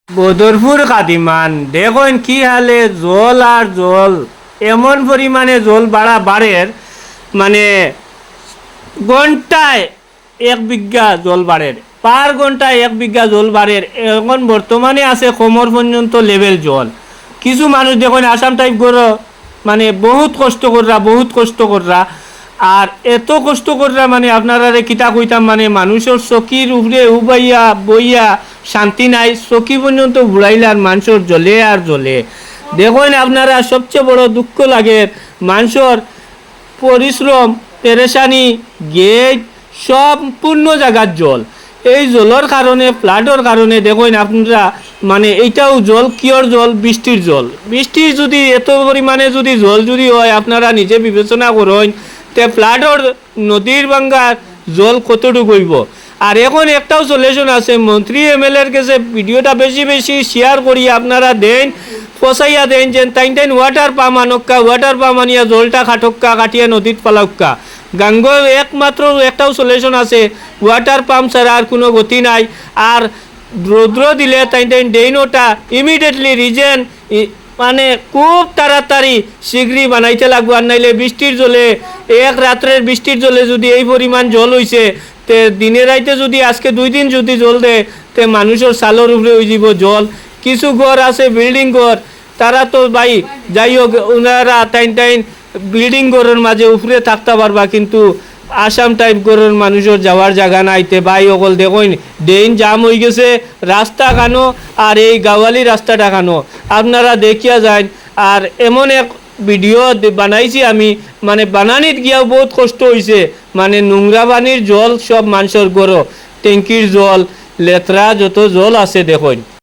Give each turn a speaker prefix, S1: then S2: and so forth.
S1: বদরপুর কাদিমান দেখুন কি হালে জল আর জল, এমন পরিমাণে জল বাড়ের, মানে ঘন্টায় 1 বিঘা জল বাড়ের, পার ঘন্টায় 1 বিঘা জল বাড়ের। এখন বর্তমানে আছে কোমর পর্যন্ত লেভেল জল। কিছু মানুষ দেখুন আসাম টাইপ করো, মানে বহুত কষ্ট কররা। আর এত কষ্ট কররা মানে আপনারা কিতা কইতাম, মানে মানুষের চকির উপরে উবাইয়া বইয়া শান্তি নাই, চকি পর্যন্ত ঘুরাইলে আর মানুষের জ্বলে আর জ্বলে। দেখুন আপনারা সবচেয়ে বড় দুঃখ লাগে মানুষের পরিশ্রম, পেরেশানি, গেট সম্পূর্ণ জায়গার জল। এই জলের কারণে, ফ্লাডের কারণে দেখুন আপনারা, মানে এইটাও জল কিয়র জল, বৃষ্টির জল। বৃষ্টির যদি এত পরিমাণে যদি জল যদি হয়, আপনারা নিজে বিবেচনা করুন তে ফ্লাডের নদীর ভাঙ্গার জল কতটুকু হইব। আর এখন একটাও সলিউশন আছে, মন্ত্রী এমএলএর কাছে ভিডিওটা বেশি বেশি শেয়ার করি আপনারা দেন, পচাইয়া দেন যে টাইম ওয়াটার পাম্প আনক্কা, ওয়াটার পাম্প আনিয়া জলটা খাটক্কা, কাটিয়া নদীত পালাক্কা। গাঙ্গ একমাত্র একটাও সলিউশন আছে, ওয়াটার পাম্প ছাড়া আর কোনো গতি নাই। আর রৌদ্র দিলে তাই ডেইনোটা ইমিডিয়েটলি রিজেন, মানে খুব তাড়াতাড়ি শীঘ্রই বানাইতে লাগবো। আর নাইলে বৃষ্টির জলে, এক রাত্রের বৃষ্টির জলে যদি এই পরিমাণ জল হইছে, তে দিনে রাইতে যদি আজকে 2 দিন যদি জল দেয়, তে মানুষের সালোর উপরে হয়ে যাব জল। কিছু ঘর আছে বিল্ডিং ঘর, তারা তো ভাই যাই হোক ওনারা টাইন বিল্ডিং ঘরের মাঝে উপরে থাকতে পারবা, কিন্তু আসাম টাইপ ঘরের মানুষের যাওয়ার জায়গা নাইতে ভাই। অকল দেখুন ড্রেন জাম হয়ে গেছে, রাস্তা কানো, আর এই গাওয়ালি রাস্তাটা কানো আপনারা দেখিয়া যান। আর এমন এক ভিডিও বানাইছি আমি, মানে বানানিত গিয়াও বহুত কষ্ট হয়েছে। মানে নোংরা পানির জল সব মানুষের গড়, ট্যাঙ্কির জল, লেতরা যত জল আছে দেখুন।